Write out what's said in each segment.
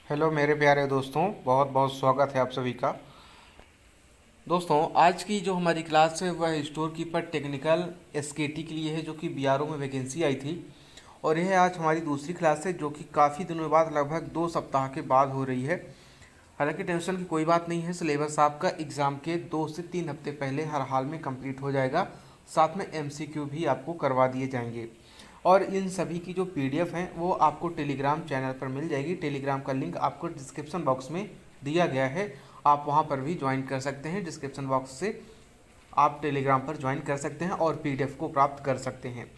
Hello मेरे प्यारे दोस्तों, बहुत बहुत स्वागत है आप सभी का। दोस्तों, आज की जो हमारी क्लास है वह स्टोर कीपर टेक्निकल एसकेटी के लिए है, जो कि बीआरओ में वैकेंसी आई थी। और यह आज हमारी दूसरी क्लास है, जो कि काफ़ी दिनों बाद, लगभग 2 सप्ताह के बाद हो रही है। हालांकि टेंशन की कोई बात नहीं है, सिलेबस आपका एग्ज़ाम के 2 से 3 हफ्ते पहले हर हाल में कंप्लीट हो जाएगा। साथ में एमसीक्यू भी आपको करवा दिए जाएंगे। और इन सभी की जो पीडीएफ है वो आपको टेलीग्राम चैनल पर मिल जाएगी। टेलीग्राम का लिंक आपको डिस्क्रिप्शन बॉक्स में दिया गया है, आप वहां पर भी ज्वाइन कर सकते हैं। डिस्क्रिप्शन बॉक्स से आप टेलीग्राम पर ज्वाइन कर सकते हैं और पीडीएफ को प्राप्त कर सकते हैं।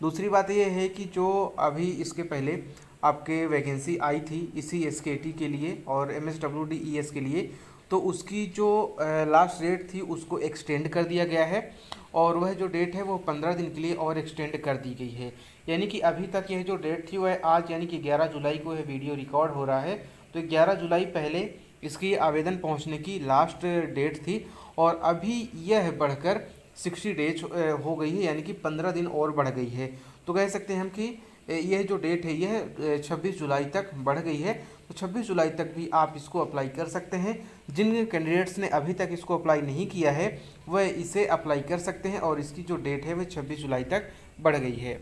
दूसरी बात यह है कि जो अभी इसके पहले आपके वैकेंसी आई थी इसी एसकेटी के लिए और एमएसडब्ल्यूडीईएस के लिए, तो उसकी जो लास्ट डेट थी उसको एक्सटेंड कर दिया गया है। और वह जो डेट है वो 15 दिन के लिए और एक्सटेंड कर दी गई है। यानी कि अभी तक यह जो डेट थी वह आज यानी कि 11 जुलाई को यह वीडियो रिकॉर्ड हो रहा है, तो 11 जुलाई पहले इसकी आवेदन पहुंचने की लास्ट डेट थी। और अभी यह बढ़कर 60 डेज हो गई है, यानी कि 15 दिन और बढ़ गई है। तो कह सकते हैं हम कि यह जो डेट है यह 26 जुलाई तक बढ़ गई है। तो 26 जुलाई तक भी आप इसको अप्लाई कर सकते हैं। जिन कैंडिडेट्स ने अभी तक इसको अप्लाई नहीं किया है वह इसे अप्लाई कर सकते हैं, और इसकी जो डेट है वह 26 जुलाई तक बढ़ गई है।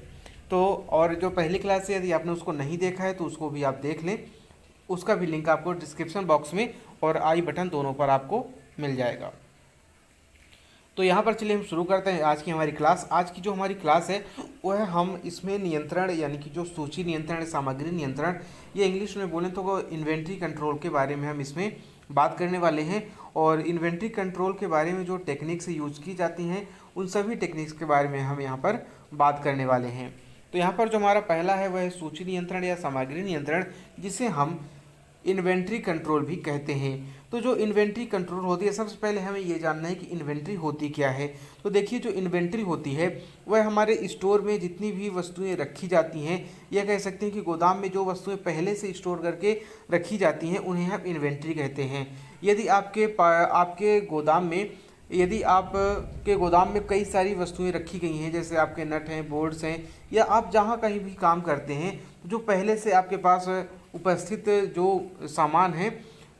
तो और जो पहली क्लास है, यदि आपने उसको नहीं देखा है तो उसको भी आप देख लें। उसका भी लिंक आपको डिस्क्रिप्शन बॉक्स में और आई बटन दोनों पर आपको मिल जाएगा। तो यहाँ पर चलिए हम शुरू करते हैं आज की हमारी क्लास। आज की जो हमारी क्लास है वह हम इसमें नियंत्रण, यानी कि जो सूची नियंत्रण, सामग्री नियंत्रण, ये इंग्लिश में बोलें तो वो इन्वेंट्री कंट्रोल के बारे में हम इसमें बात करने वाले हैं। और इन्वेंट्री कंट्रोल के बारे में जो टेक्निक्स यूज की जाती हैं उन सभी टेक्निक्स के बारे में हम यहाँ पर बात करने वाले हैं। तो यहाँ पर जो हमारा पहला है वह है सूची नियंत्रण या सामग्री नियंत्रण, जिसे हम इन्वेंट्री कंट्रोल भी कहते हैं। तो जो इन्वेंट्री कंट्रोल होती है, सबसे पहले हमें ये जानना है कि इन्वेंट्री होती क्या है। तो देखिए, जो इन्वेंट्री होती है वह हमारे स्टोर में जितनी भी वस्तुएं रखी जाती हैं, या कह सकते हैं कि गोदाम में जो वस्तुएं पहले से स्टोर करके रखी जाती हैं उन्हें हम इन्वेंट्री कहते हैं। यदि आपके गोदाम में यदि आप के गोदाम में कई सारी वस्तुएं रखी गई हैं, जैसे आपके नट हैं, बोल्ट्स हैं, या आप जहां कहीं भी काम करते हैं, जो पहले से आपके पास उपस्थित जो सामान है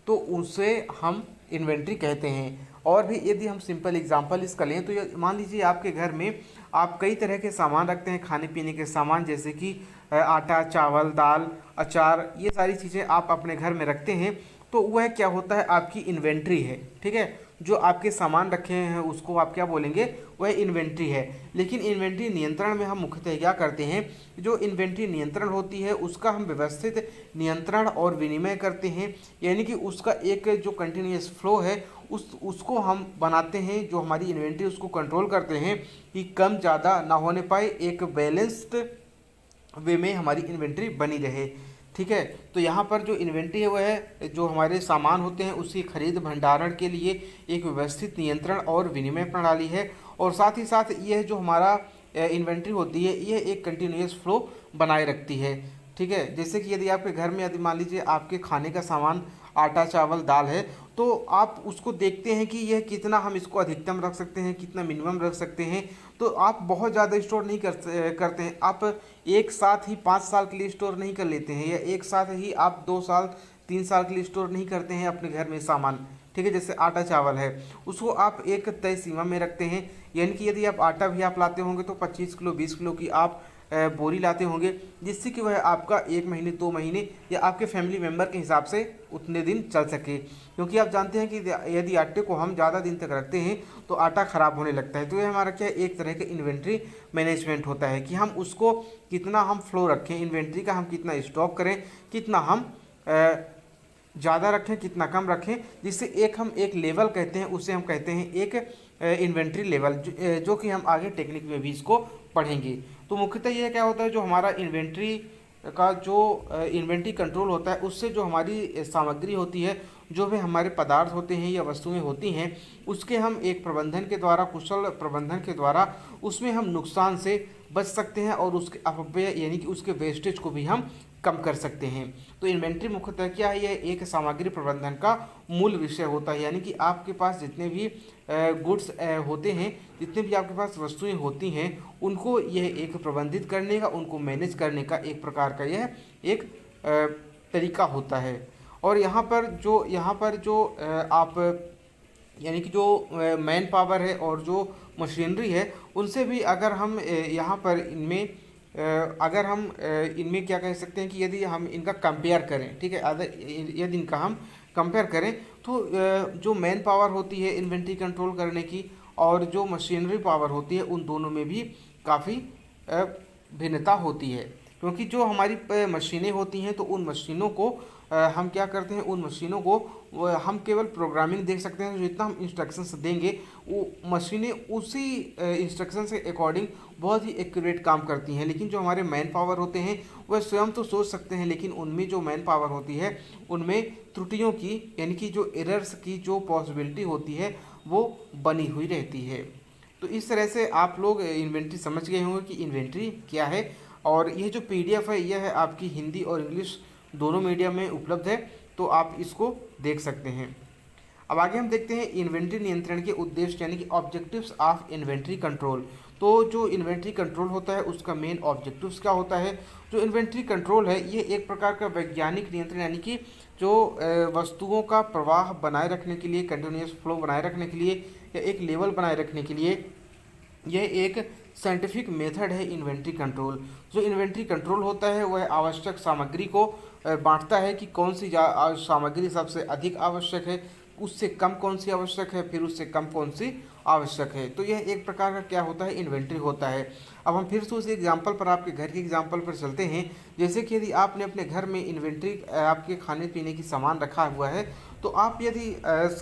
तो उसे हम इन्वेंट्री कहते हैं। और भी यदि हम सिंपल एग्जांपल इसका लें तो मान लीजिए आपके घर में आप कई तरह के सामान रखते हैं, खाने पीने के सामान, जैसे कि आटा, चावल, दाल, अचार, ये सारी चीज़ें आप अपने घर में रखते हैं। तो वह क्या होता है, आपकी इन्वेंट्री है। ठीक है, जो आपके सामान रखे हैं उसको आप क्या बोलेंगे, वह इन्वेंट्री है। लेकिन इन्वेंट्री नियंत्रण में हम मुख्यतः क्या करते हैं, जो इन्वेंट्री नियंत्रण होती है उसका हम व्यवस्थित नियंत्रण और विनिमय करते हैं। यानी कि उसका एक जो कंटिन्यूस फ्लो है उसको हम बनाते हैं, जो हमारी इन्वेंट्री उसको कंट्रोल करते हैं कि कम ज़्यादा ना होने पाए, एक बैलेंस्ड वे में हमारी इन्वेंट्री बनी रहे। ठीक है, तो यहाँ पर जो इन्वेंट्री है वह है जो हमारे सामान होते हैं उसकी खरीद भंडारण के लिए एक व्यवस्थित नियंत्रण और विनिमय प्रणाली है। और साथ ही साथ यह जो हमारा इन्वेंट्री होती है यह एक कंटिन्यूस फ्लो बनाए रखती है। ठीक है, जैसे कि यदि आपके घर में, यदि मान लीजिए आपके खाने का सामान आटा, चावल, दाल है, तो आप उसको देखते हैं कि यह कितना हम इसको अधिकतम रख सकते हैं, कितना मिनिमम रख सकते हैं। तो आप बहुत ज़्यादा स्टोर नहीं करते हैं। आप एक साथ ही 5 साल के लिए स्टोर नहीं कर लेते हैं, या एक साथ ही आप 2 साल 3 साल के लिए स्टोर नहीं करते हैं अपने घर में सामान। ठीक है, जैसे आटा चावल है उसको आप एक तय सीमा में रखते हैं। यानी कि यदि आप आटा भी आप लाते होंगे तो 25 किलो 20 किलो की आप बोरी लाते होंगे, जिससे कि वह आपका 1 महीने 2 महीने या आपके फैमिली मेम्बर के हिसाब से उतने दिन चल सके। क्योंकि आप जानते हैं कि यदि आटे को हम ज़्यादा दिन तक रखते हैं तो आटा ख़राब होने लगता है। तो ये हमारा क्या है, एक तरह का इन्वेंट्री मैनेजमेंट होता है कि हम उसको कितना हम फ्लो रखें, इन्वेंट्री का हम कितना स्टॉक करें, कितना हम ज़्यादा रखें, कितना कम रखें, जिससे हम एक लेवल कहते हैं, उसे हम कहते हैं एक इन्वेंट्री लेवल, जो कि हम आगे टेक्निक में भी इसको पढ़ेंगे। तो मुख्यतः यह क्या होता है, जो हमारा इन्वेंट्री का जो इन्वेंट्री कंट्रोल होता है उससे जो हमारी सामग्री होती है, जो भी हमारे पदार्थ होते हैं या वस्तुएं होती हैं, उसके हम एक प्रबंधन के द्वारा, कुशल प्रबंधन के द्वारा उसमें हम नुकसान से बच सकते हैं और उसके अपव्यय यानी कि उसके वेस्टेज को भी हम कम कर सकते हैं। तो इन्वेंट्री मुख्यतः क्या है, यह एक सामग्री प्रबंधन का मूल विषय होता है। यानी कि आपके पास जितने भी गुड्स होते हैं, जितने भी आपके पास वस्तुएं होती हैं, उनको यह एक प्रबंधित करने का, उनको मैनेज करने का एक प्रकार का यह एक तरीका होता है। और यहाँ पर जो आप यानी कि जो मैन पावर है और जो मशीनरी है, उनसे भी अगर हम यहाँ पर इनमें अगर हम इनमें क्या कह सकते हैं कि यदि हम इनका कंपेयर करें, ठीक है, अगर यदि इनका हम कंपेयर करें तो जो मैन पावर होती है इन्वेंट्री कंट्रोल करने की और जो मशीनरी पावर होती है, उन दोनों में भी काफ़ी भिन्नता होती है। क्योंकि जो हमारी मशीनें होती हैं तो उन मशीनों को हम क्या करते हैं, उन मशीनों को हम केवल प्रोग्रामिंग देख सकते हैं। जितना हम इंस्ट्रक्शंस देंगे वो मशीनें उसी इंस्ट्रक्शन से अकॉर्डिंग बहुत ही एक्यूरेट काम करती हैं। लेकिन जो हमारे मैन पावर होते हैं वह स्वयं तो सोच सकते हैं, लेकिन उनमें जो मैन पावर होती है उनमें त्रुटियों की यानी कि जो एरर्स की जो पॉसिबिलिटी होती है वो बनी हुई रहती है। तो इस तरह से आप लोग इन्वेंट्री समझ गए होंगे कि इन्वेंट्री क्या है। और यह जो पीडीएफ है यह है आपकी हिंदी और इंग्लिश दोनों मीडियम में उपलब्ध है, तो आप इसको देख सकते हैं। अब आगे हम देखते हैं इन्वेंट्री नियंत्रण के उद्देश्य यानी कि ऑब्जेक्टिव्स ऑफ इन्वेंट्री कंट्रोल। तो जो इन्वेंट्री कंट्रोल होता है उसका मेन ऑब्जेक्टिव्स क्या होता है। जो इन्वेंट्री कंट्रोल है ये एक प्रकार का वैज्ञानिक नियंत्रण यानी कि जो वस्तुओं का प्रवाह बनाए रखने के लिए, कंटिन्यूस फ्लो बनाए रखने के लिए या एक लेवल बनाए रखने के लिए यह एक साइंटिफिक मेथड है इन्वेंट्री कंट्रोल। जो इन्वेंट्री कंट्रोल होता है वह आवश्यक सामग्री को बांटता है कि कौन सी सामग्री सबसे अधिक आवश्यक है, उससे कम कौन सी आवश्यक है, फिर उससे कम कौन सी आवश्यक है। तो यह एक प्रकार का क्या होता है, इन्वेंट्री होता है। अब हम फिर से उस एग्जाम्पल पर, आपके घर के एग्जाम्पल पर चलते हैं। जैसे कि यदि आपने अपने घर में इन्वेंट्री आपके खाने पीने की सामान रखा हुआ है, तो आप यदि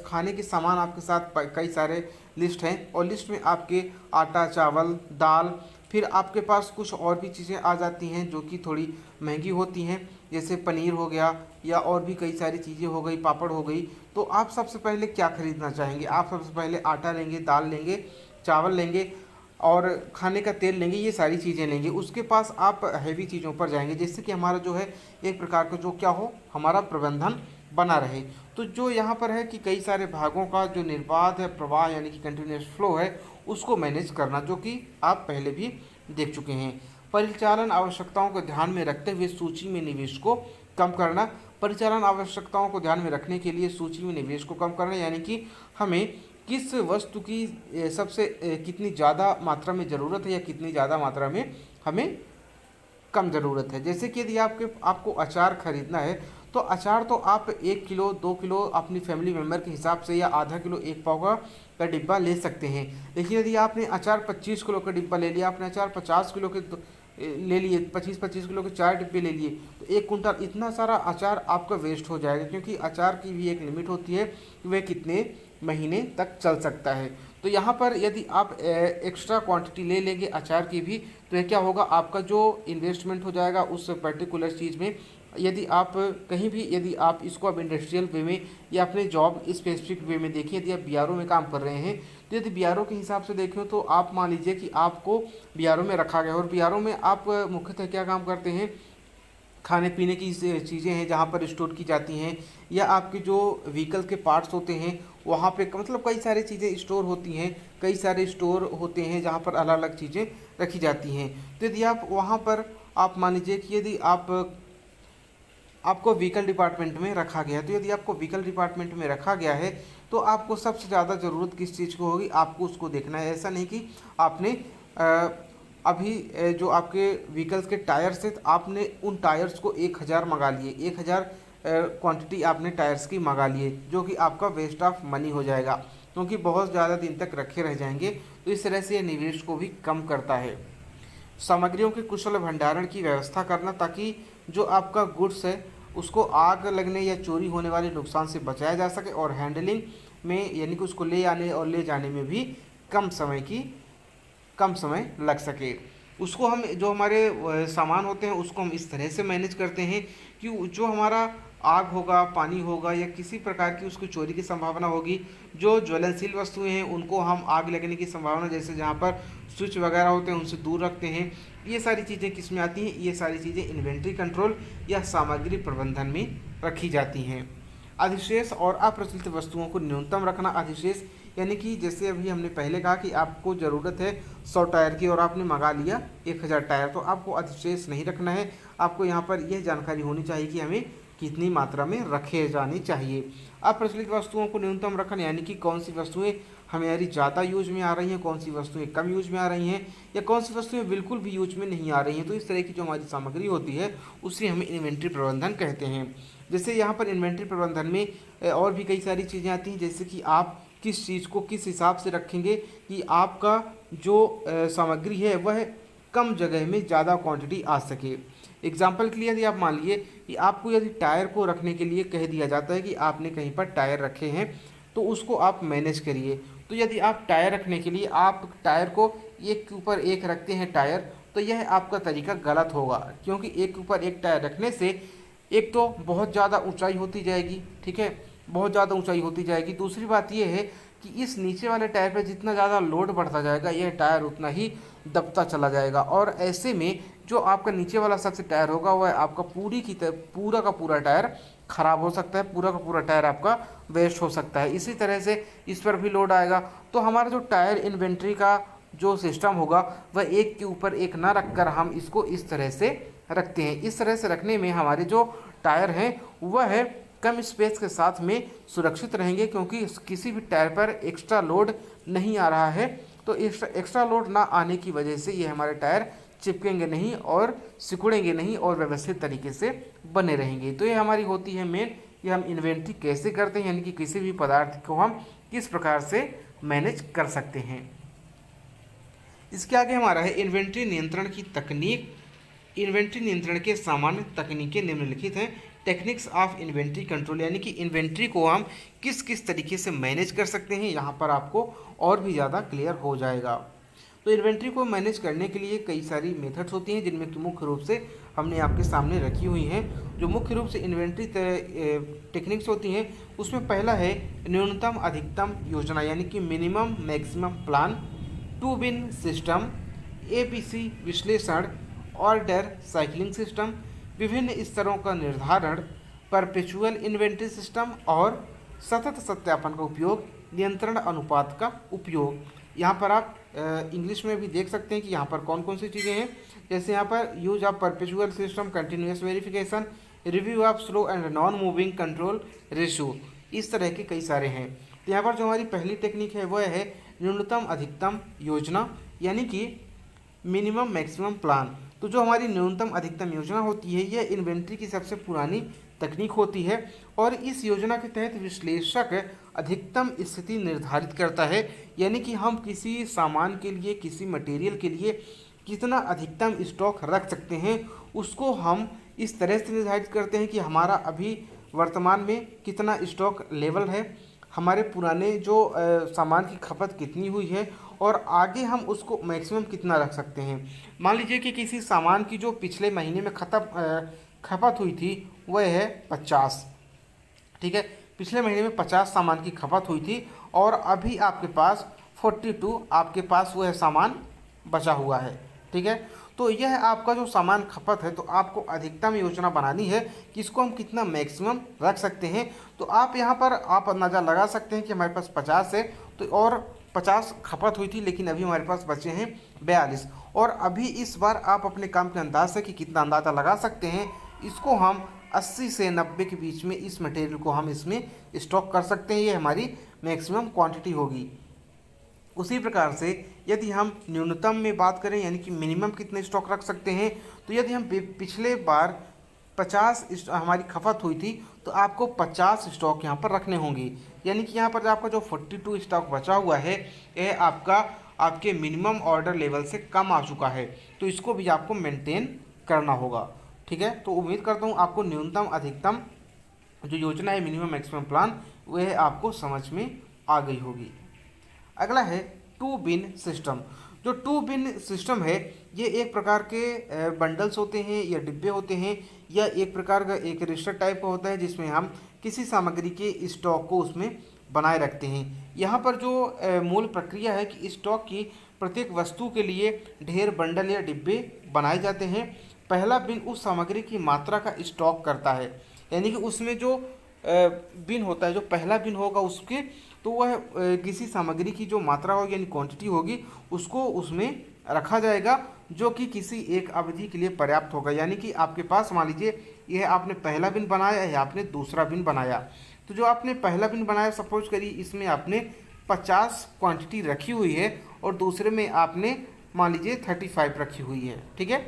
खाने के सामान आपके साथ कई सारे लिस्ट हैं और लिस्ट में आपके आटा, चावल, दाल, फिर आपके पास कुछ और भी चीज़ें आ जाती हैं जो कि थोड़ी महंगी होती हैं, जैसे पनीर हो गया या और भी कई सारी चीज़ें हो गई, पापड़ हो गई। तो आप सबसे पहले क्या खरीदना चाहेंगे? आप सबसे पहले आटा लेंगे, दाल लेंगे, चावल लेंगे और खाने का तेल लेंगे, ये सारी चीज़ें लेंगे। उसके पास आप हैवी चीज़ों पर जाएंगे जिससे कि हमारा जो है एक प्रकार का जो क्या हो, हमारा प्रबंधन बना रहे। तो जो यहाँ पर है कि कई सारे भागों का जो निर्बाध है प्रवाह यानी कि कंटिन्यूस फ्लो है उसको मैनेज करना, जो कि आप पहले भी देख चुके हैं। परिचालन आवश्यकताओं को ध्यान में रखते हुए सूची में निवेश को कम करना। परिचालन आवश्यकताओं को ध्यान में रखने के लिए सूची में निवेश को कम करना यानी कि हमें किस वस्तु की सबसे कितनी ज़्यादा मात्रा में ज़रूरत है या कितनी ज़्यादा मात्रा में हमें कम ज़रूरत है। जैसे कि यदि आपको अचार खरीदना है तो अचार तो आप 1 किलो 2 किलो अपनी फैमिली मेम्बर के हिसाब से या आधा किलो 1 पाव का डिब्बा ले सकते हैं। लेकिन यदि आपने अचार 25 किलो का डिब्बा ले लिया, आपने अचार 50 किलो के ले लिए, 25-25 किलो के 4 डिब्बे ले लिए, तो 1 कुंटल इतना सारा अचार आपका वेस्ट हो जाएगा। क्योंकि अचार की भी एक लिमिट होती है कि वह कितने महीने तक चल सकता है। तो यहाँ पर यदि आप एक्स्ट्रा क्वांटिटी ले लेंगे अचार की भी, तो यह क्या होगा, आपका जो इन्वेस्टमेंट हो जाएगा उस पर्टिकुलर चीज़ में। यदि आप कहीं भी यदि आप इसको अब इंडस्ट्रियल वे में या अपने जॉब स्पेसिफिक वे में देखें, यदि आप बीआरओ में काम कर रहे हैं तो यदि बीआरओ के हिसाब से देखें तो आप मान लीजिए कि आपको बीआरओ में रखा गया और बीआरओ में आप मुख्यतः क्या काम करते हैं, खाने पीने की चीज़ें हैं जहाँ पर स्टोर की जाती हैं, या आपके जो व्हीकल के पार्ट्स होते हैं वहाँ पे मतलब कई सारी चीज़ें स्टोर होती हैं, कई सारे स्टोर होते हैं जहाँ पर अलग अलग चीज़ें रखी जाती हैं। तो यदि आप वहाँ पर आप मान लीजिए कि यदि आपको व्हीकल डिपार्टमेंट में रखा गया है, तो यदि आपको व्हीकल डिपार्टमेंट में रखा गया है तो आपको सबसे ज़्यादा ज़रूरत किस चीज़ को होगी, आपको उसको देखना है। ऐसा नहीं कि आपने अभी जो आपके व्हीकल्स के टायर्स हैं आपने उन टायर्स को 1000 मंगा लिए, 1000 क्वांटिटी आपने टायर्स की मंगा लिए, जो कि आपका वेस्ट ऑफ मनी हो जाएगा क्योंकि बहुत ज़्यादा दिन तक रखे रह जाएंगे। तो इस तरह से ये निवेश को भी कम करता है। सामग्रियों के कुशल भंडारण की व्यवस्था करना ताकि जो आपका गुड्स है उसको आग लगने या चोरी होने वाले नुकसान से बचाया जा सके और हैंडलिंग में यानी कि उसको ले आने और ले जाने में भी कम समय लग सके। उसको हम जो हमारे सामान होते हैं उसको हम इस तरह से मैनेज करते हैं कि जो हमारा आग होगा, पानी होगा या किसी प्रकार की उसको चोरी की संभावना होगी, जो ज्वलनशील वस्तुएं हैं उनको हम आग लगने की संभावना जैसे जहाँ पर स्विच वगैरह होते हैं उनसे दूर रखते हैं। ये सारी चीज़ें किस में आती हैं, ये सारी चीज़ें इन्वेंट्री कंट्रोल या सामग्री प्रबंधन में रखी जाती हैं। अधिशेष और अप्रचलित वस्तुओं को न्यूनतम रखना। अधिशेष यानी कि जैसे अभी हमने पहले कहा कि आपको ज़रूरत है 100 टायर की और आपने मंगा लिया 1000 टायर, तो आपको अधिशेष नहीं रखना है। आपको यहाँ पर यह जानकारी होनी चाहिए कि हमें कितनी मात्रा में रखे जानी चाहिए। अप्रचलित वस्तुओं को न्यूनतम रखना यानी कि कौन सी वस्तुएं हमारी ज़्यादा यूज में आ रही हैं, कौन सी वस्तुएं कम यूज में आ रही हैं, या कौन सी वस्तुएं बिल्कुल भी यूज में नहीं आ रही हैं। तो इस तरह की जो हमारी सामग्री होती है उसे हम इन्वेंट्री प्रबंधन कहते हैं। जैसे यहाँ पर इन्वेंट्री प्रबंधन में और भी कई सारी चीज़ें आती हैं, जैसे कि आप किस चीज़ को किस हिसाब से रखेंगे कि आपका जो सामग्री है वह कम जगह में ज़्यादा क्वांटिटी आ सके। एग्जाम्पल के लिए यदि आप मान लिए कि आपको यदि टायर को रखने के लिए कह दिया जाता है कि आपने कहीं पर टायर रखे हैं तो उसको आप मैनेज करिए। तो यदि आप टायर रखने के लिए आप टायर को एक के ऊपर एक रखते हैं टायर, तो यह आपका तरीका गलत होगा, क्योंकि एक के ऊपर एक टायर रखने से एक तो बहुत ज़्यादा ऊंचाई होती जाएगी, ठीक है, बहुत ज़्यादा ऊंचाई होती जाएगी। दूसरी बात यह है कि इस नीचे वाले टायर पर जितना ज़्यादा लोड बढ़ता जाएगा यह टायर उतना ही दबता चला जाएगा, और ऐसे में जो आपका नीचे वाला सबसे टायर होगा वह आपका पूरा का पूरा टायर खराब हो सकता है, पूरा का पूरा टायर आपका वेस्ट हो सकता है। इसी तरह से इस पर भी लोड आएगा। तो हमारा जो टायर इन्वेंट्री का जो सिस्टम होगा वह एक के ऊपर एक ना रखकर हम इसको इस तरह से रखते हैं। इस तरह से रखने में हमारे जो टायर हैं वह कम स्पेस के साथ में सुरक्षित रहेंगे, क्योंकि किसी भी टायर पर एक्स्ट्रा लोड नहीं आ रहा है। तो एक्स्ट्रा लोड ना आने की वजह से ये हमारे टायर चिपकेंगे नहीं और सिकुड़ेंगे नहीं और व्यवस्थित तरीके से बने रहेंगे। तो ये हमारी होती है मेन, ये हम इन्वेंट्री कैसे करते हैं, यानी कि किसी भी पदार्थ को हम किस प्रकार से मैनेज कर सकते हैं। इसके आगे हमारा है इन्वेंट्री नियंत्रण की तकनीक। इन्वेंट्री नियंत्रण के सामान्य तकनीकें निम्नलिखित हैं। टेक्निक्स ऑफ इन्वेंट्री कंट्रोल, यानी कि इन्वेंट्री को हम किस किस तरीके से मैनेज कर सकते हैं, यहाँ पर आपको और भी ज़्यादा क्लियर हो जाएगा। तो इन्वेंट्री को मैनेज करने के लिए कई सारी मेथड्स होती हैं, जिनमें कि मुख्य रूप से हमने आपके सामने रखी हुई हैं। जो मुख्य रूप से इन्वेंट्री टेक्निक्स होती हैं उसमें पहला है न्यूनतम अधिकतम योजना, यानी कि minimum maximum plan, two bin system, ABC विश्लेषण, ऑर्डर साइक्लिंग सिस्टम, विभिन्न स्तरों का निर्धारण, परपेचुअल इन्वेंट्री सिस्टम और सतत सत्यापन का उपयोग, नियंत्रण अनुपात का उपयोग। यहाँ पर आप इंग्लिश में भी देख सकते हैं कि यहाँ पर कौन कौन सी चीज़ें हैं। जैसे यहाँ पर use of perpetual system, continuous verification, review of slow and non moving control ratio, इस तरह के कई सारे हैं। तो यहाँ पर जो हमारी पहली टेक्निक है वह है न्यूनतम अधिकतम योजना, यानी कि मिनिमम मैक्सिमम प्लान। तो जो हमारी न्यूनतम अधिकतम योजना होती है यह इन्वेंट्री की सबसे पुरानी तकनीक होती है, और इस योजना के तहत विश्लेषक अधिकतम स्थिति निर्धारित करता है, यानी कि हम किसी सामान के लिए, किसी मटेरियल के लिए कितना अधिकतम स्टॉक रख सकते हैं उसको हम इस तरह से निर्धारित करते हैं कि हमारा अभी वर्तमान में कितना स्टॉक लेवल है, हमारे पुराने जो सामान की खपत कितनी हुई है, और आगे हम उसको मैक्सिमम कितना रख सकते हैं। मान लीजिए कि किसी सामान की जो पिछले महीने में खपत हुई थी वह है 50, ठीक है, पिछले महीने में 50 सामान की खपत हुई थी, और अभी आपके पास 42 आपके पास वह सामान बचा हुआ है, ठीक है। तो यह आपका जो सामान खपत है, तो आपको अधिकतम योजना बनानी है कि इसको हम कितना मैक्सिमम रख सकते हैं। तो आप यहाँ पर आप अंदाज़ा लगा सकते हैं कि हमारे पास 50 है, तो और 50 खपत हुई थी, लेकिन अभी हमारे पास बचे हैं 42, और अभी इस बार आप अपने काम के अंदाज से कि कितना अंदाज़ा लगा सकते हैं, इसको हम 80 से 90 के बीच में इस मटेरियल को हम इसमें स्टॉक कर सकते हैं। ये हमारी मैक्सिमम क्वांटिटी होगी। उसी प्रकार से यदि हम न्यूनतम में बात करें, यानी कि मिनिमम कितने स्टॉक रख सकते हैं, तो यदि हम पिछले बार 50 हमारी खपत हुई थी तो आपको 50 स्टॉक यहाँ पर रखने होंगे, यानी कि यहाँ पर आपका जो 42 स्टॉक बचा हुआ है यह आपके मिनिमम ऑर्डर लेवल से कम आ चुका है, तो इसको भी आपको मेंटेन करना होगा, ठीक है। तो उम्मीद करता हूँ आपको न्यूनतम अधिकतम जो योजना है, मिनिमम मैक्सिमम प्लान, वह आपको समझ में आ गई होगी। अगला है टू बिन सिस्टम। जो टू बिन सिस्टम है ये एक प्रकार के बंडल्स होते हैं या डिब्बे होते हैं, या एक प्रकार का एक रजिस्टर टाइप का होता है जिसमें हम किसी सामग्री के स्टॉक को उसमें बनाए रखते हैं। यहाँ पर जो मूल प्रक्रिया है कि स्टॉक की प्रत्येक वस्तु के लिए ढेर बंडल या डिब्बे बनाए जाते हैं। पहला बिन उस सामग्री की मात्रा का स्टॉक करता है, यानी कि उसमें जो बिन होता है, जो पहला बिन होगा उसके, तो वह किसी सामग्री की जो मात्रा होगी यानी क्वांटिटी होगी उसको उसमें रखा जाएगा, जो कि किसी एक अवधि के लिए पर्याप्त होगा। यानी कि आपके पास मान लीजिए यह आपने पहला बिन बनाया है, आपने दूसरा बिन बनाया। तो जो आपने पहला बिन बनाया, सपोज करिए इसमें आपने 50 क्वांटिटी रखी हुई है और दूसरे में आपने मान लीजिए 35 रखी हुई है, ठीक है।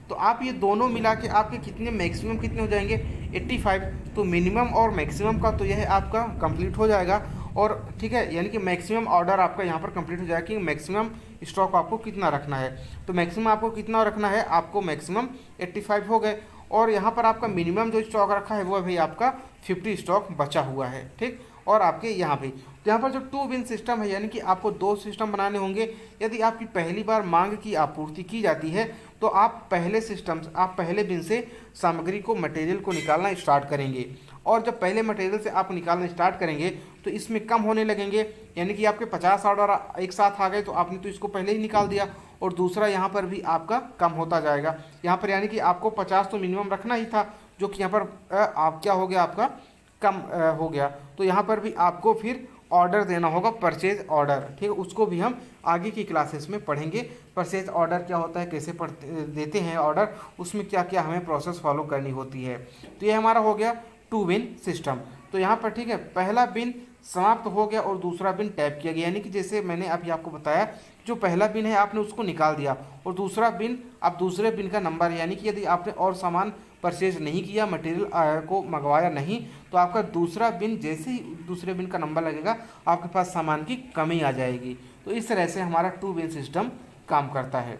तो आप ये दोनों मिला के आपके कितने मैक्सिमम कितने हो जाएंगे 85। तो मिनिमम और मैक्सिमम का तो यह आपका कंप्लीट हो जाएगा और ठीक है, यानी कि मैक्सिमम ऑर्डर आपका यहाँ पर कंप्लीट हो जाएगा कि मैक्सिमम स्टॉक आपको कितना रखना है। तो मैक्सिमम आपको कितना रखना है, आपको मैक्सिमम 85 हो गए और यहाँ पर आपका मिनिमम जो स्टॉक रखा है वो अभी आपका 50 स्टॉक बचा हुआ है, ठीक। और आपके यहाँ पे तो यहाँ पर जो 2 बिन सिस्टम है, यानी कि आपको 2 सिस्टम बनाने होंगे। यदि आपकी पहली बार मांग की आपूर्ति की जाती है तो आप पहले बिन से सामग्री को, मटेरियल को निकालना स्टार्ट करेंगे और जब पहले मटेरियल से आप निकालना स्टार्ट करेंगे तो इसमें कम होने लगेंगे, यानी कि आपके 50 ऑर्डर एक साथ आ गए तो आपने तो इसको पहले ही निकाल दिया और दूसरा यहाँ पर भी आपका कम होता जाएगा। यहाँ पर यानी कि आपको 50 तो मिनिमम रखना ही था, जो कि यहाँ पर आप क्या हो गया, आपका कम हो गया। तो यहाँ पर भी आपको फिर ऑर्डर देना होगा, परचेज ऑर्डर, ठीक है। उसको भी हम आगे की क्लासेस में पढ़ेंगे। परचेज ऑर्डर क्या होता है, कैसे देते हैं ऑर्डर, उसमें क्या क्या हमें प्रोसेस फॉलो करनी होती है। तो ये हमारा हो गया 2 बिन सिस्टम। तो यहाँ पर ठीक है, पहला बिन समाप्त हो गया और दूसरा बिन टैप किया गया, यानी कि जैसे मैंने अभी आपको बताया, जो पहला बिन है आपने उसको निकाल दिया और दूसरा बिन, अब दूसरे बिन का नंबर, यानी कि यदि आपने और सामान परचेज नहीं किया, मटेरियल को मंगवाया नहीं, तो आपका दूसरा बिन, जैसे ही दूसरे बिन का नंबर लगेगा आपके पास सामान की कमी आ जाएगी। तो इस तरह से हमारा 2 बिन सिस्टम काम करता है।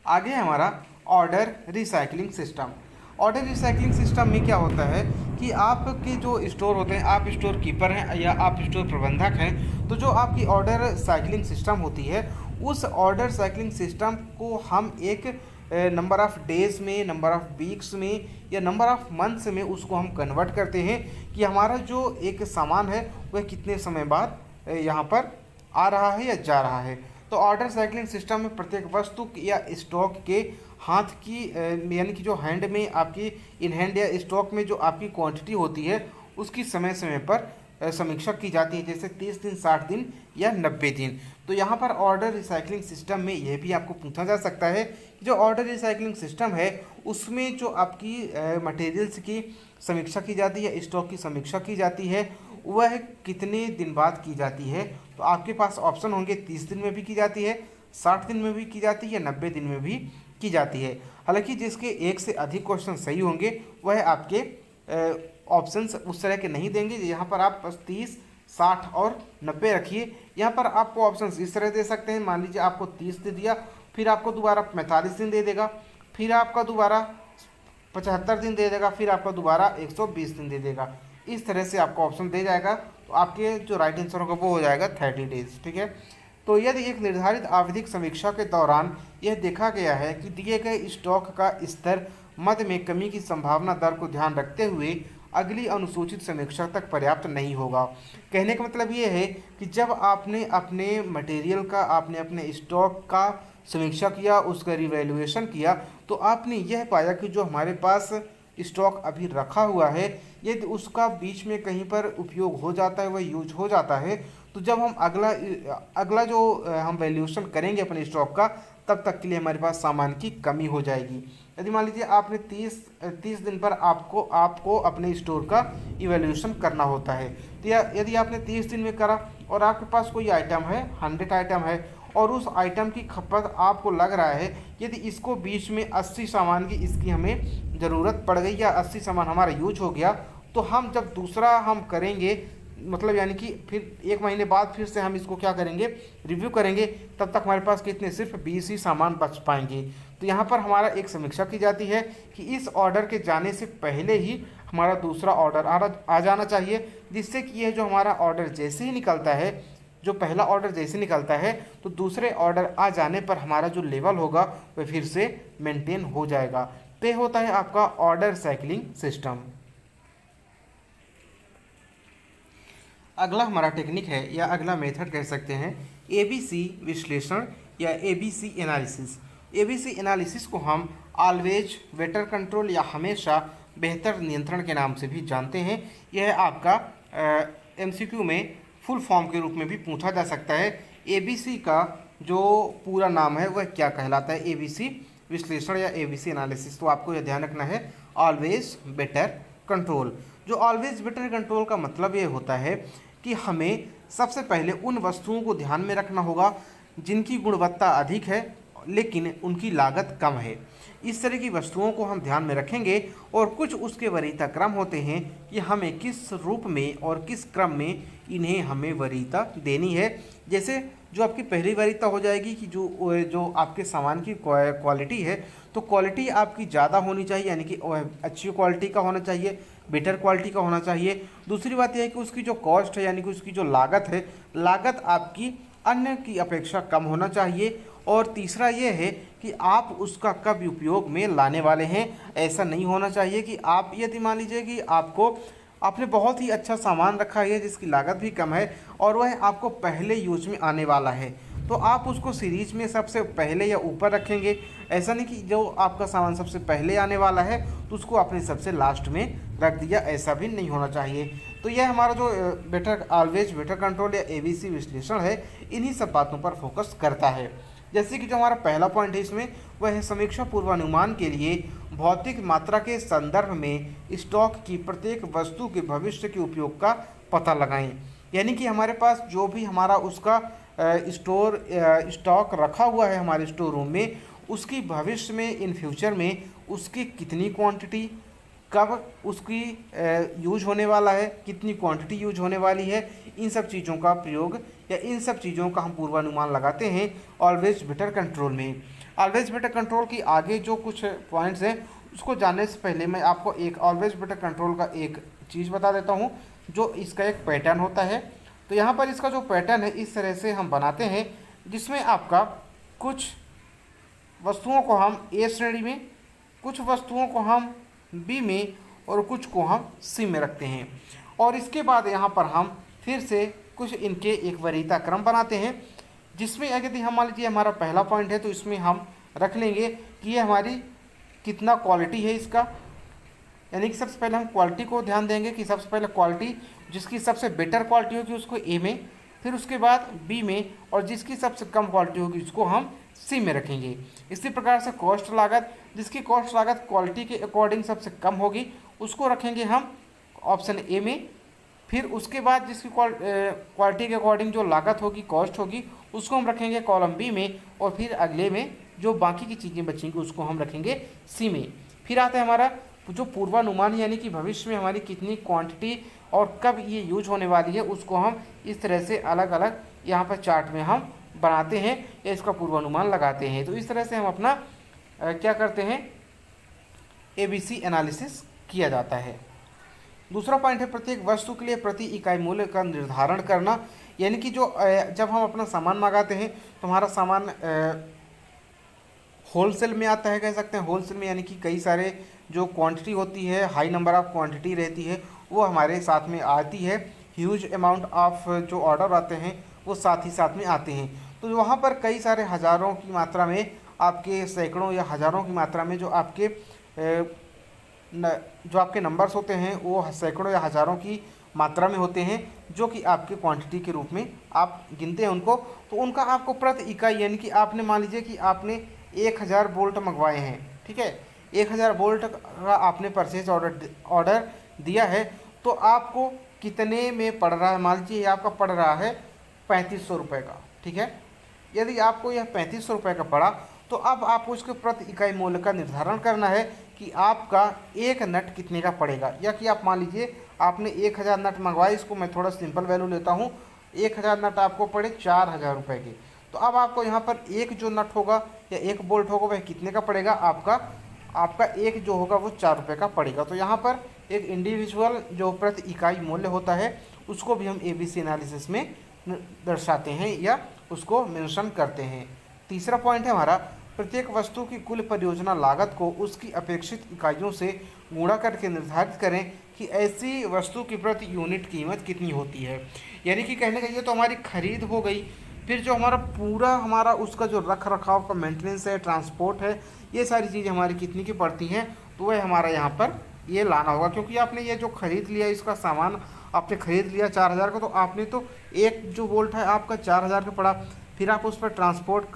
आगे हमारा order recycling system. Order recycling system में क्या होता है कि आपके जो स्टोर होते हैं, आप स्टोर कीपर हैं या आप स्टोर प्रबंधक हैं, तो जो आपकी ऑर्डर साइकिलिंग सिस्टम होती है, उस ऑर्डर साइकिलिंग सिस्टम को हम एक नंबर ऑफ़ डेज़ में, नंबर ऑफ़ वीक्स में या नंबर ऑफ़ मंथ्स में उसको हम कन्वर्ट करते हैं कि हमारा जो एक सामान है वह कितने समय बाद यहाँ पर आ रहा है या जा रहा है। तो ऑर्डर साइकिलिंग सिस्टम में प्रत्येक वस्तु या स्टॉक के हाथ की यानी कि जो हैंड में आपकी इन हैंड या स्टॉक में जो आपकी क्वांटिटी होती है उसकी समय समय पर समीक्षा की जाती है, जैसे 30 दिन, 60 दिन या 90 दिन। तो यहाँ पर ऑर्डर रिसाइकलिंग सिस्टम में यह भी आपको पूछा जा सकता है कि जो ऑर्डर रिसाइकलिंग सिस्टम है उसमें जो आपकी मटेरियल्स की समीक्षा की जाती है, स्टॉक की समीक्षा की जाती है, वह कितने दिन बाद की जाती है। तो आपके पास ऑप्शन होंगे, 30 दिन में भी की जाती है, 60 दिन में भी की जाती है या 90 दिन में भी की जाती है। हालांकि जिसके एक से अधिक क्वेश्चन सही होंगे वह आपके ऑप्शंस उस तरह के नहीं देंगे। यहाँ पर आप बस 30, 60 और 90 रखिए। यहाँ पर आपको ऑप्शंस इस तरह दे सकते हैं, मान लीजिए आपको 30 दे दिया, फिर आपको दोबारा 45 दिन दे देगा, फिर आपका दोबारा 75 दिन दे देगा, फिर आपका दोबारा 120 दिन दे देगा। इस तरह से आपको ऑप्शन दे जाएगा। तो आपके जो राइट आंसर होगा वो हो जाएगा 30 डेज, ठीक है। तो यदि एक निर्धारित आवधिक समीक्षा के दौरान यह देखा गया है कि दिए गए स्टॉक का स्तर मद में कमी की संभावना दर को ध्यान रखते हुए अगली अनुसूचित समीक्षा तक पर्याप्त नहीं होगा। कहने का मतलब ये है कि जब आपने अपने मटेरियल का, आपने अपने स्टॉक का समीक्षा किया, उसका रिवैल्यूएशन किया, तो आपने यह पाया कि जो हमारे पास स्टॉक अभी रखा हुआ है, यदि उसका बीच में कहीं पर उपयोग हो जाता है, वह यूज हो जाता है, तो जब हम अगला जो हम वैल्यूएशन करेंगे अपने स्टॉक का, तब तक के लिए हमारे पास सामान की कमी हो जाएगी। यदि मान लीजिए आपने 30 दिन पर आपको अपने स्टोर का इवैल्यूएशन करना होता है, तो यदि आपने 30 दिन में करा और आपके पास कोई आइटम है, 100 आइटम है और उस आइटम की खपत आपको लग रहा है, यदि इसको बीच में 80 सामान की इसकी हमें ज़रूरत पड़ गई या 80 सामान हमारा यूज हो गया, तो हम जब दूसरा हम करेंगे, मतलब यानी कि फिर 1 महीने बाद फिर से हम इसको क्या करेंगे, रिव्यू करेंगे, तब तक हमारे पास कितने, सिर्फ 20 ही सामान बच पाएंगे। तो यहाँ पर हमारा एक समीक्षा की जाती है कि इस ऑर्डर के जाने से पहले ही हमारा दूसरा ऑर्डर आ जाना चाहिए, जिससे कि यह जो हमारा ऑर्डर जैसे ही निकलता है, जो पहला ऑर्डर जैसे निकलता है, तो दूसरे ऑर्डर आ जाने पर हमारा जो लेवल होगा वह फिर से मेंटेन हो जाएगा। तो यह होता है आपका ऑर्डर साइकिलिंग सिस्टम। अगला हमारा टेक्निक है या अगला मेथड कह सकते हैं ABC विश्लेषण या ABC एनालिसिस। ABC एनालिसिस को हम ऑलवेज, बेटर कंट्रोल या हमेशा बेहतर नियंत्रण के नाम से भी जानते हैं। यह आपका MCQ में फुल फॉर्म के रूप में भी पूछा जा सकता है। ABC का जो पूरा नाम है वह क्या कहलाता है, ABC विश्लेषण या ABC एनालिसिस। तो आपको यह ध्यान रखना है, ऑलवेज बेटर कंट्रोल। जो ऑलवेज बेटर कंट्रोल का मतलब ये होता है कि हमें सबसे पहले उन वस्तुओं को ध्यान में रखना होगा जिनकी गुणवत्ता अधिक है लेकिन उनकी लागत कम है। इस तरह की वस्तुओं को हम ध्यान में रखेंगे और कुछ उसके वरीयता क्रम होते हैं कि हमें किस रूप में और किस क्रम में इन्हें हमें वरीयता देनी है। जैसे जो आपकी पहली वरीयता हो जाएगी कि जो आपके सामान की क्वालिटी है, तो क्वालिटी आपकी ज़्यादा होनी चाहिए, यानी कि अच्छी क्वालिटी का होना चाहिए, बेटर क्वालिटी का होना चाहिए। दूसरी बात यह है कि उसकी जो कॉस्ट है यानी कि उसकी जो लागत है, लागत आपकी अन्य की अपेक्षा कम होना चाहिए। और तीसरा ये है कि आप उसका कब उपयोग में लाने वाले हैं। ऐसा नहीं होना चाहिए कि आप यदि मान लीजिए कि आपने बहुत ही अच्छा सामान रखा है जिसकी लागत भी कम है और वह आपको पहले यूज में आने वाला है, तो आप उसको सीरीज में सबसे पहले या ऊपर रखेंगे। ऐसा नहीं कि जो आपका सामान सबसे पहले आने वाला है तो उसको आपने सबसे लास्ट में रख दिया, ऐसा भी नहीं होना चाहिए। तो यह हमारा जो बेटर ऑलवेज बेटर कंट्रोल या ABC विश्लेषण है, इन्हीं सब बातों पर फोकस करता है। जैसे कि जो हमारा पहला पॉइंट है इसमें, वह है समीक्षा पूर्वानुमान के लिए भौतिक मात्रा के संदर्भ में स्टॉक की प्रत्येक वस्तु के भविष्य के उपयोग का पता लगाएं। यानी कि हमारे पास जो भी हमारा उसका स्टॉक रखा हुआ है हमारे स्टोर रूम में, उसकी भविष्य में इन फ्यूचर में उसकी कितनी क्वांटिटी, कब उसकी यूज होने वाला है, कितनी क्वांटिटी यूज होने वाली है, इन सब चीज़ों का प्रयोग या इन सब चीज़ों का हम पूर्वानुमान लगाते हैं ऑलवेज बेटर कंट्रोल में। ऑलवेज बेटर कंट्रोल की आगे जो कुछ पॉइंट्स हैं उसको जानने से पहले मैं आपको एक ऑलवेज बेटर कंट्रोल का एक चीज़ बता देता हूँ, जो इसका एक पैटर्न होता है। तो यहाँ पर इसका जो पैटर्न है इस तरह से हम बनाते हैं, जिसमें आपका कुछ वस्तुओं को हम ए श्रेणी में, कुछ वस्तुओं को हम बी में और कुछ को हम सी में रखते हैं। और इसके बाद यहाँ पर हम फिर से कुछ इनके एक वरीयता क्रम बनाते हैं, जिसमें यदि हम मान लीजिए हमारा पहला पॉइंट है तो इसमें हम रख लेंगे कि ये हमारी कितना क्वालिटी है इसका, यानी कि सबसे पहले हम क्वालिटी को ध्यान देंगे कि सबसे पहले क्वालिटी जिसकी सबसे बेटर क्वालिटी होगी उसको ए में, फिर उसके बाद बी में, और जिसकी सबसे कम क्वालिटी होगी उसको हम सी में रखेंगे। इसी प्रकार से कॉस्ट लागत, जिसकी कॉस्ट लागत क्वालिटी के अकॉर्डिंग सबसे कम होगी उसको रखेंगे हम ऑप्शन ए में। फिर उसके बाद जिसकी क्वालिटी के अकॉर्डिंग जो लागत होगी, कॉस्ट होगी, उसको हम रखेंगे कॉलम बी में। और फिर अगले में जो बाकी की चीज़ें बचेंगी उसको हम रखेंगे सी में। फिर आता है हमारा जो पूर्वानुमान, यानी कि भविष्य में हमारी कितनी क्वांटिटी और कब ये यूज होने वाली है, उसको हम इस तरह से अलग अलग यहाँ पर चार्ट में हम बनाते हैं या इसका पूर्वानुमान लगाते हैं। तो इस तरह से हम अपना क्या करते हैं, ABC एनालिसिस किया जाता है। दूसरा पॉइंट है प्रत्येक वस्तु के लिए प्रति इकाई मूल्य का निर्धारण करना। यानी कि जो जब हम अपना सामान मंगाते हैं तो हमारा सामान होलसेल में आता है, कह सकते हैं होलसेल में, यानी कि कई सारे जो क्वांटिटी होती है, हाई नंबर ऑफ़ क्वांटिटी रहती है, वो हमारे साथ में आती है। ह्यूज अमाउंट ऑफ जो ऑर्डर आते हैं वो साथ ही साथ में आते हैं। तो वहाँ पर कई सारे हज़ारों की मात्रा में, आपके सैकड़ों या हज़ारों की मात्रा में जो आपके नंबर्स होते हैं वो सैकड़ों या हज़ारों की मात्रा में होते हैं, जो कि आपके क्वांटिटी के रूप में आप गिनते हैं उनको। तो उनका आपको प्रति इकाई, यानी कि आपने मान लीजिए कि आपने 1000 बोल्ट मंगवाए हैं, ठीक है, 1000 बोल्ट का आपने परचेज ऑर्डर दिया है, तो आपको कितने में पड़ रहा है, मान लीजिए आपका पड़ रहा है 3500 रुपये का, ठीक है। यदि आपको यह 3500 रुपये का पड़ा तो अब आपको उसके प्रति इकाई मूल्य का निर्धारण करना है कि आपका एक नट कितने का पड़ेगा। या कि आप मान लीजिए आपने 1000 नट मंगवाए, इसको मैं थोड़ा सिंपल वैल्यू लेता हूँ, 1000 नट आपको पड़े 4000 रुपये के। तो अब आपको यहाँ पर एक जो नट होगा या एक बोल्ट होगा वह कितने का पड़ेगा, आपका एक जो होगा वो 4 रुपये का पड़ेगा। तो यहाँ पर एक इंडिविजुअल जो प्रति इकाई मूल्य होता है उसको भी हम ABC एनालिसिस में दर्शाते हैं या उसको मेंशन करते हैं। तीसरा पॉइंट है हमारा प्रत्येक वस्तु की कुल परियोजना लागत को उसकी अपेक्षित इकाइयों से गुणा करके निर्धारित करें कि ऐसी वस्तु की प्रति यूनिट कीमत कितनी होती है। यानी कि कहने का ये तो हमारी खरीद हो गई, फिर जो हमारा उसका जो रख रखाव का मेंटेनेंस है, ट्रांसपोर्ट है, ये सारी चीज़ें हमारी कितनी की पड़ती हैं, तो वह हमारा यहाँ पर ये लाना होगा। क्योंकि आपने ये जो खरीद लिया, इसका सामान आपने खरीद लिया 4000 का, तो आपने तो एक जो बोल्ट है आपका 4000 का पड़ा, फिर आप उस पर ट्रांसपोर्ट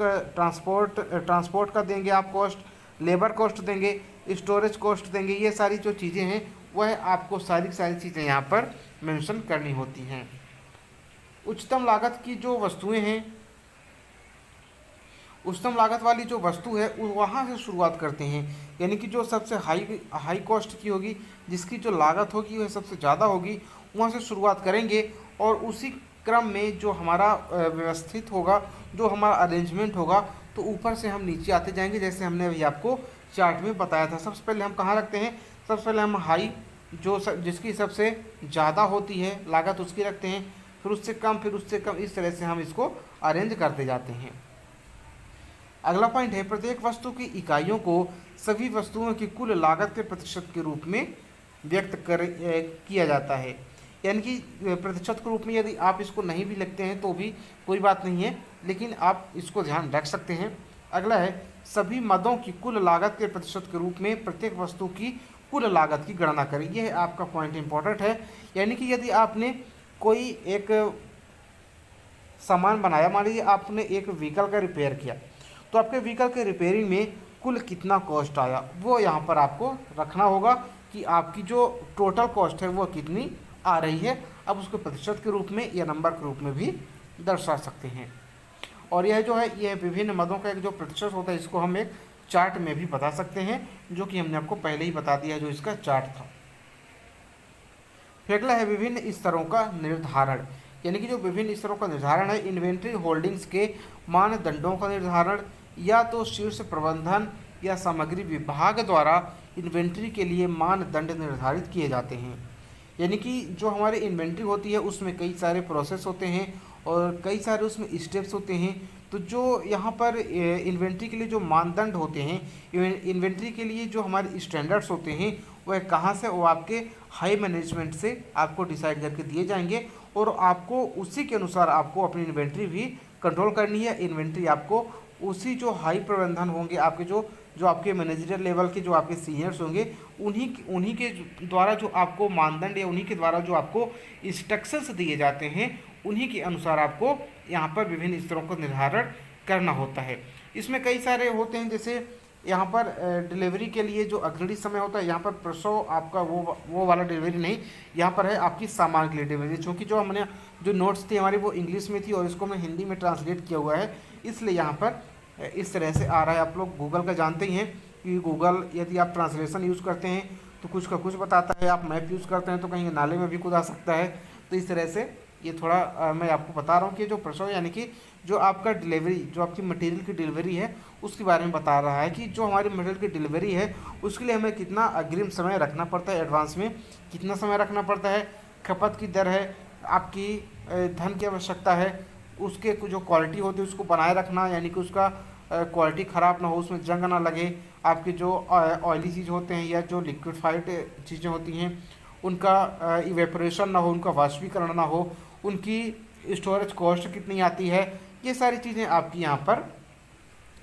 का देंगे आप कॉस्ट, लेबर कॉस्ट देंगे, स्टोरेज कॉस्ट देंगे, ये सारी जो चीज़ें हैं वह आपको सारी सारी चीज़ें यहाँ पर मेंशन करनी होती हैं। उच्चतम लागत की जो वस्तुएं हैं, उच्चतम लागत वाली जो वस्तु है वहाँ से शुरुआत करते हैं, यानी कि जो सबसे हाई कॉस्ट की होगी, जिसकी जो लागत होगी वह सबसे ज़्यादा होगी, वहाँ से शुरुआत करेंगे और उसी क्रम में जो हमारा व्यवस्थित होगा, जो हमारा अरेंजमेंट होगा, तो ऊपर से हम नीचे आते जाएंगे, जैसे हमने अभी आपको चार्ट में बताया था। सबसे पहले हम कहाँ रखते हैं, सबसे पहले हम हाई जिसकी सबसे ज़्यादा होती है लागत उसकी रखते हैं, फिर उससे कम, फिर उससे कम, इस तरह से हम इसको अरेंज करते जाते हैं। अगला पॉइंट है, प्रत्येक वस्तु की इकाइयों को सभी वस्तुओं की कुल लागत के प्रतिशत के रूप में व्यक्त किया जाता है। यानी कि प्रतिशत के रूप में यदि आप इसको नहीं भी लिखते हैं तो भी कोई बात नहीं है, लेकिन आप इसको ध्यान रख सकते हैं। अगला है, सभी मदों की कुल लागत के प्रतिशत के रूप में प्रत्येक वस्तु की कुल लागत की गणना करें। यह आपका पॉइंट इंपॉर्टेंट है। यानी कि यदि आपने कोई एक सामान बनाया, मान लीजिए आपने एक व्हीकल का रिपेयर किया, तो आपके व्हीकल के रिपेयरिंग में कुल कितना कॉस्ट आया वो यहाँ पर आपको रखना होगा कि आपकी जो टोटल कॉस्ट है वो कितनी आ रही है। अब उसको प्रतिशत के रूप में या नंबर के रूप में भी दर्शा सकते हैं। और यह जो है, यह विभिन्न मदों का एक जो प्रतिशत होता है, इसको हम एक चार्ट में भी बता सकते हैं, जो कि हमने आपको पहले ही बता दिया है, जो इसका चार्ट था। फिर अगला है विभिन्न स्तरों का निर्धारण। यानी कि जो विभिन्न स्तरों का निर्धारण है, इन्वेंट्री होल्डिंग्स के मानदंडों का निर्धारण या तो शीर्ष प्रबंधन या सामग्री विभाग द्वारा इन्वेंट्री के लिए मानदंड निर्धारित किए जाते हैं। यानी कि जो हमारी इन्वेंट्री होती है उसमें कई सारे प्रोसेस होते हैं और कई सारे उसमें स्टेप्स होते हैं। तो जो यहाँ पर इन्वेंट्री के लिए जो मानदंड होते हैं, इन्वेंट्री के लिए जो हमारे स्टैंडर्ड्स होते हैं, वह कहाँ से, वो आपके हाई मैनेजमेंट से आपको डिसाइड करके दिए जाएंगे और आपको उसी के अनुसार आपको अपनी इन्वेंट्री भी कंट्रोल करनी है। इन्वेंट्री आपको उसी जो हाई प्रबंधन होंगे, आपके जो आपके मैनेजरियल लेवल के जो आपके सीनियर्स होंगे, उन्हीं के द्वारा जो आपको मानदंड या उन्हीं के द्वारा जो आपको इंस्ट्रक्शंस दिए जाते हैं, उन्हीं के अनुसार आपको यहाँ पर विभिन्न स्तरों को निर्धारण करना होता है। इसमें कई सारे होते हैं, जैसे यहाँ पर डिलीवरी के लिए जो अग्रणी समय होता है, यहाँ पर प्रसव आपका वो वाला डिलीवरी नहीं, यहाँ पर है आपकी सामान के लिए डिलीवरी। चूँकि जो हमने जो नोट्स थी हमारी वो इंग्लिश में थी और इसको मैं हिंदी में ट्रांसलेट किया हुआ है, इसलिए यहाँ पर इस तरह से आ रहा है। आप लोग गूगल का जानते ही हैं कि गूगल यदि आप ट्रांसलेशन यूज़ करते हैं तो कुछ का कुछ बताता है, आप मैप यूज़ करते हैं तो कहीं नाले में भी कूद आ सकता है। तो इस तरह से ये थोड़ा मैं आपको बता रहा हूँ कि जो प्रसव यानी कि जो आपका डिलीवरी, जो आपकी मटेरियल की डिलीवरी है उसके बारे में बता रहा है कि जो हमारी मटेरियल की डिलीवरी है उसके लिए हमें कितना अग्रिम समय रखना पड़ता है, एडवांस में कितना समय रखना पड़ता है, खपत की दर है, आपकी धन की आवश्यकता है, उसके जो क्वालिटी होती है उसको बनाए रखना, यानी कि उसका क्वालिटी ख़राब ना हो, उसमें जंग ना लगे, आपके जो ऑयली चीज़ होते हैं या जो लिक्विफाइड चीज़ें होती हैं उनका इवेपोरेशन ना हो, उनका वाष्पीकरण ना हो, उनकी स्टोरेज कॉस्ट कितनी आती है, ये सारी चीज़ें आपकी यहाँ पर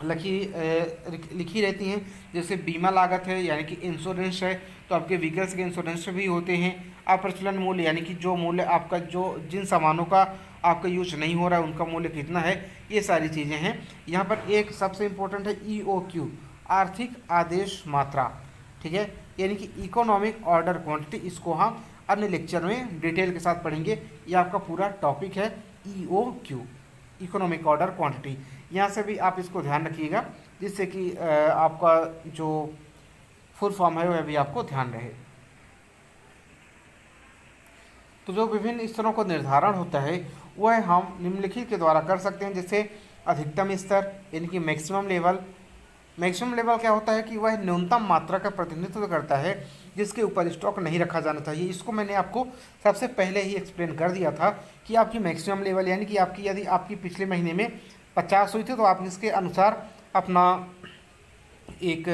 लिखी रहती हैं। जैसे बीमा लागत है, यानी कि इंश्योरेंस है, तो आपके व्हीकल्स के इंश्योरेंस भी होते हैं। अप्रचलन मूल्य, यानी कि जो मूल्य आपका जो जिन सामानों का आपका यूज नहीं हो रहा है उनका मूल्य कितना है, ये सारी चीज़ें हैं। यहाँ पर एक सबसे इम्पोर्टेंट है EOQ, आर्थिक आदेश मात्रा, ठीक है, यानी कि इकोनॉमिक ऑर्डर क्वांटिटी। इसको हम अन्य लेक्चर में डिटेल के साथ पढ़ेंगे। ये आपका पूरा टॉपिक है EOQ, इकोनॉमिक ऑर्डर क्वांटिटी। यहाँ से भी आप इसको ध्यान रखिएगा, जिससे कि आपका जो फुल फॉर्म है वह भी आपको ध्यान रहे। तो जो विभिन्न स्तरों का निर्धारण होता है वह हम निम्नलिखित के द्वारा कर सकते हैं। जैसे अधिकतम स्तर, यानी कि मैक्सिमम लेवल। मैक्सिमम लेवल क्या होता है कि वह न्यूनतम मात्रा का प्रतिनिधित्व करता है जिसके ऊपर स्टॉक नहीं रखा जाना चाहिए। इसको मैंने आपको सबसे पहले ही एक्सप्लेन कर दिया था कि आपकी मैक्सिमम लेवल, यानी कि आपकी यदि आपकी पिछले महीने में 50 हुई थी तो आप इसके अनुसार अपना एक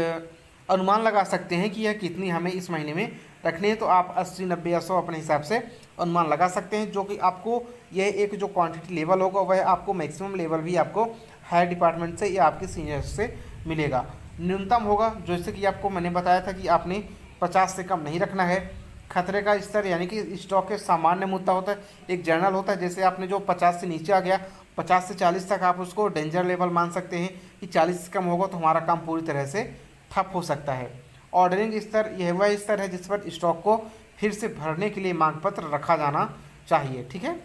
अनुमान लगा सकते हैं कि यह कितनी हमें इस महीने में रखनी है। तो आप 80, 90 या 100 अपने हिसाब से अनुमान लगा सकते हैं, जो कि आपको यह एक जो क्वांटिटी लेवल होगा वह आपको मैक्सिमम लेवल भी आपको हायर डिपार्टमेंट से या आपके सीनियर्स से मिलेगा। न्यूनतम होगा, जैसे कि आपको मैंने बताया था कि आपने 50 से कम नहीं रखना है। खतरे का स्तर, यानी कि स्टॉक के सामान्य मुद्दा होता है, एक जर्नल होता है। जैसे आपने जो 50 से नीचे आ गया, 50 से 40 तक आप उसको डेंजर लेवल मान सकते हैं कि 40 से कम होगा तो हमारा काम पूरी तरह से ठप हो सकता है। ऑर्डरिंग स्तर यह वह स्तर है जिस पर स्टॉक को फिर से भरने के लिए मांग पत्र रखा जाना चाहिए। ठीक है,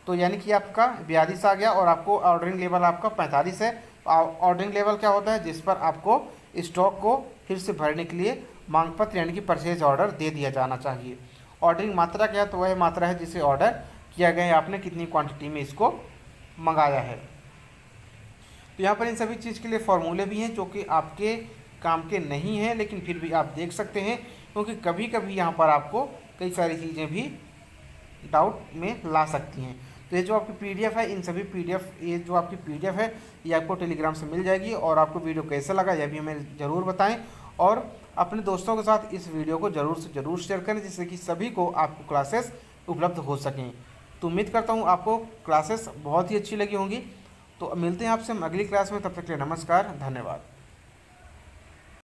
तो यानी कि आपका 42 आ गया और आपको ऑर्डरिंग लेवल आपका 45 है। ऑर्डरिंग लेवल क्या होता है? जिस पर आपको स्टॉक को फिर से भरने के लिए मांग पत्र यानी कि परचेज ऑर्डर दे दिया जाना चाहिए। ऑर्डरिंग मात्रा क्या है? तो वह मात्रा है जिसे ऑर्डर किया गया है, आपने कितनी क्वांटिटी में इसको मंगाया है। तो यहाँ पर इन सभी चीज़ के लिए फॉर्मूले भी हैं जो कि आपके काम के नहीं हैं, लेकिन फिर भी आप देख सकते हैं, क्योंकि कभी कभी यहाँ पर आपको कई सारी चीज़ें भी डाउट में ला सकती हैं। तो ये जो आपकी पीडीएफ है, इन सभी पीडीएफ ये जो आपकी पीडीएफ है ये आपको टेलीग्राम से मिल जाएगी। और आपको वीडियो कैसा लगा यह भी हमें ज़रूर बताएं और अपने दोस्तों के साथ इस वीडियो को ज़रूर से ज़रूर शेयर करें, जिससे कि सभी को आपको क्लासेस उपलब्ध हो सकें। तो उम्मीद करता हूँ आपको क्लासेस बहुत ही अच्छी लगी होंगी। तो मिलते हैं आपसे हम अगली क्लास में, तब तक के लिए नमस्कार, धन्यवाद।